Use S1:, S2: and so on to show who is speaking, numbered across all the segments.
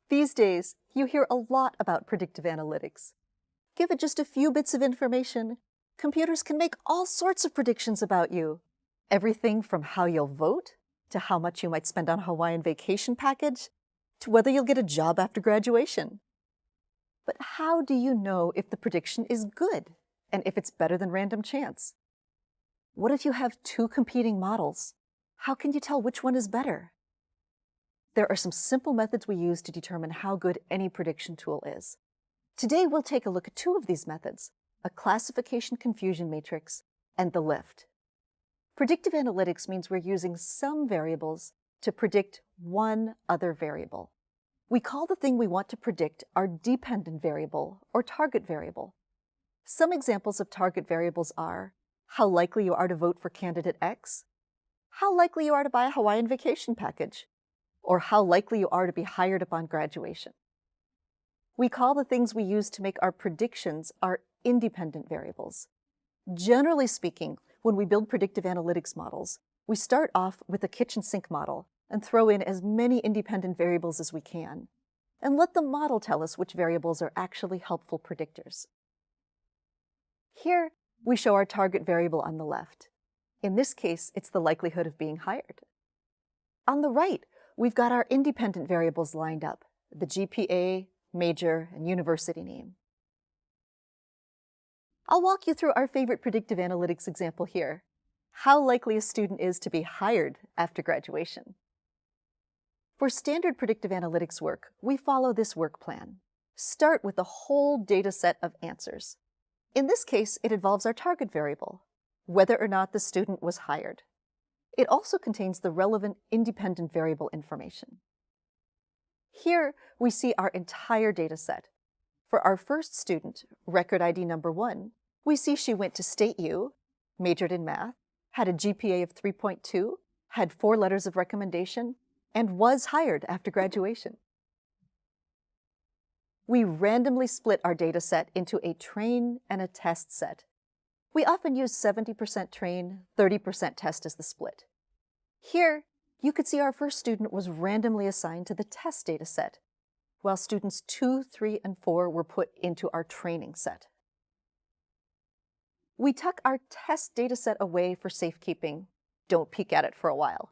S1: These days, you hear a lot about predictive analytics. Give it just a few bits of information, computers can make all sorts of predictions about you. Everything from how you'll vote, to how much you might spend on a Hawaiian vacation package, to whether you'll get a job after graduation. But how do you know if the prediction is good, and if it's better than random chance? What if you have two competing models? How can you tell which one is better? There are some simple methods we use to determine how good any prediction tool is. Today, we'll take a look at two of these methods, a classification confusion matrix and the lift. Predictive analytics means we're using some variables to predict one other variable. We call the thing we want to predict our dependent variable or target variable. Some examples of target variables are how likely you are to vote for candidate X, how likely you are to buy a Hawaiian vacation package, or how likely you are to be hired upon graduation. We call the things we use to make our predictions our independent variables. Generally speaking, when we build predictive analytics models, we start off with a kitchen sink model and throw in as many independent variables as we can, and let the model tell us which variables are actually helpful predictors. Here, we show our target variable on the left. In this case, it's the likelihood of being hired. On the right, we've got our independent variables lined up, the GPA, major, and university name. I'll walk you through our favorite predictive analytics example here, how likely a student is to be hired after graduation. For standard predictive analytics work, we follow this work plan. Start with the whole data set of answers. In this case, it involves our target variable, whether or not the student was hired. It also contains the relevant independent variable information. Here, we see our entire data set. For our first student, record ID number 1, we see she went to State U, majored in math, had a GPA of 3.2, had 4 letters of recommendation, and was hired after graduation. We randomly split our data set into a train and a test set. We often use 70% train, 30% test as the split. Here, you could see our first student was randomly assigned to the test data set, while students 2, 3, and 4 were put into our training set. We tuck our test data set away for safekeeping. Don't peek at it for a while.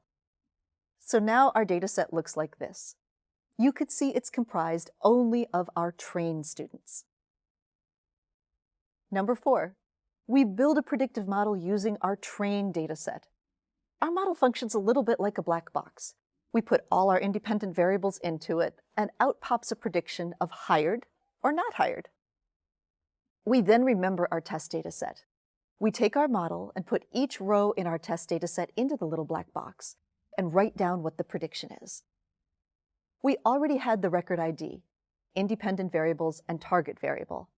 S1: So now our data set looks like this. You could see it's comprised only of our trained students. Number 4, we build a predictive model using our trained data set. Our model functions a little bit like a black box. We put all our independent variables into it, and out pops a prediction of hired or not hired. We then remember our test data set. We take our model and put each row in our test data set into the little black box and write down what the prediction is. We already had the record ID, independent variables, and target variable,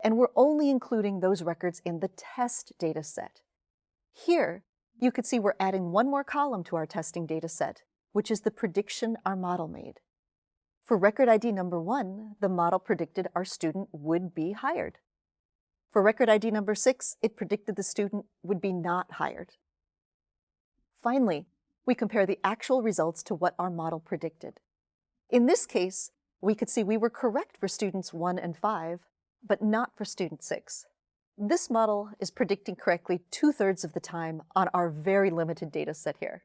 S1: and we're only including those records in the test data set. Here, you could see we're adding one more column to our testing data set, which is the prediction our model made. For record ID number 1, the model predicted our student would be hired. For record ID number 6, it predicted the student would be not hired. Finally, we compare the actual results to what our model predicted. In this case, we could see we were correct for students 1 and 5, but not for student 6. This model is predicting correctly 2/3 of the time on our very limited data set here.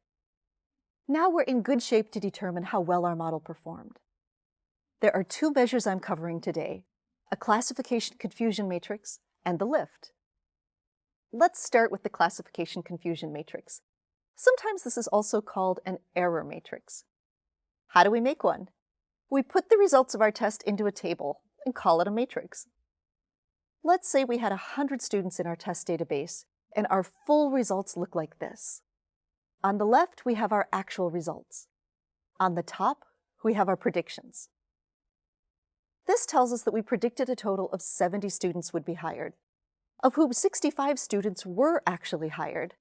S1: Now we're in good shape to determine how well our model performed. There are 2 measures I'm covering today, a classification confusion matrix and the lift. Let's start with the classification confusion matrix. Sometimes this is also called an error matrix. How do we make one? We put the results of our test into a table and call it a matrix. Let's say we had 100 students in our test database, and our full results look like this. On the left, we have our actual results. On the top, we have our predictions. This tells us that we predicted a total of 70 students would be hired, of whom 65 students were actually hired,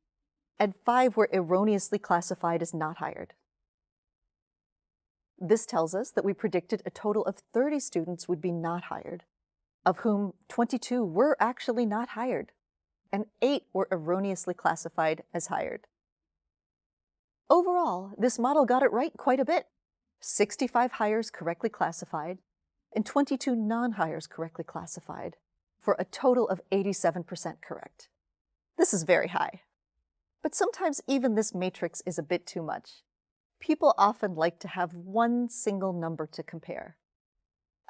S1: and 5 were erroneously classified as not hired. This tells us that we predicted a total of 30 students would be not hired, of whom 22 were actually not hired, and 8 were erroneously classified as hired. Overall, this model got it right quite a bit. 65 hires correctly classified, and 22 non-hires correctly classified, for a total of 87% correct. This is very high. But sometimes even this matrix is a bit too much. People often like to have one single number to compare.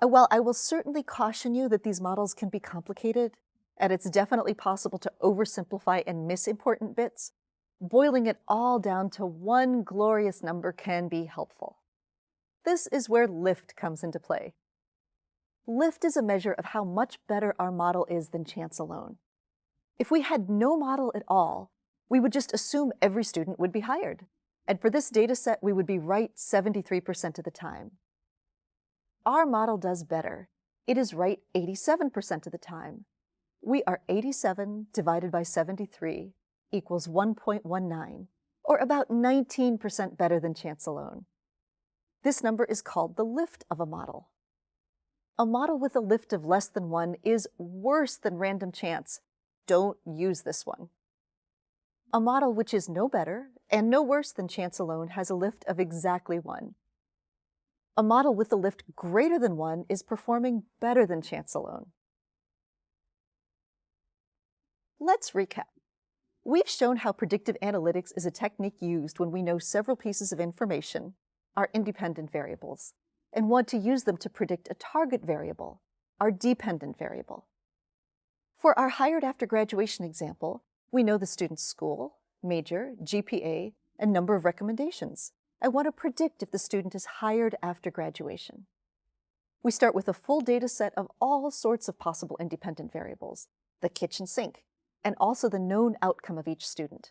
S1: While I will certainly caution you that these models can be complicated, and it's definitely possible to oversimplify and miss important bits, boiling it all down to one glorious number can be helpful. This is where lift comes into play. Lift is a measure of how much better our model is than chance alone. If we had no model at all, we would just assume every student would be hired. And for this data set, we would be right 73% of the time. Our model does better. It is right 87% of the time. We are 87 divided by 73 equals 1.19, or about 19% better than chance alone. This number is called the lift of a model. A model with a lift of less than 1 is worse than random chance. Don't use this one. A model which is no better and no worse than chance alone has a lift of exactly 1. A model with a lift greater than 1 is performing better than chance alone. Let's recap. We've shown how predictive analytics is a technique used when we know several pieces of information, our independent variables, and want to use them to predict a target variable, our dependent variable. For our hired after graduation example, we know the student's school, major, GPA, and number of recommendations. I want to predict if the student is hired after graduation. We start with a full data set of all sorts of possible independent variables, the kitchen sink, and also the known outcome of each student,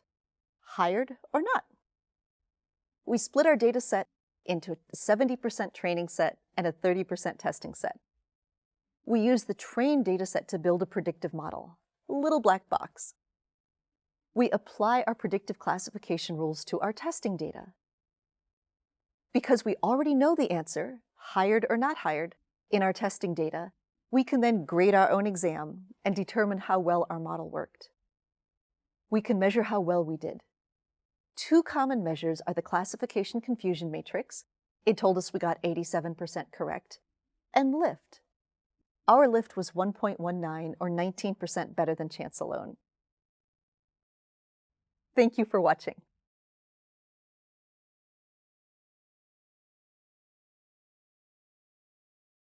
S1: hired or not. We split our data set into a 70% training set and a 30% testing set. We use the trained data set to build a predictive model, a little black box. We apply our predictive classification rules to our testing data. Because we already know the answer, hired or not hired, in our testing data, we can then grade our own exam and determine how well our model worked. We can measure how well we did. Two common measures are the classification confusion matrix, it told us we got 87% correct, and lift. Our lift was 1.19 or 19% better than chance alone. Thank you for watching.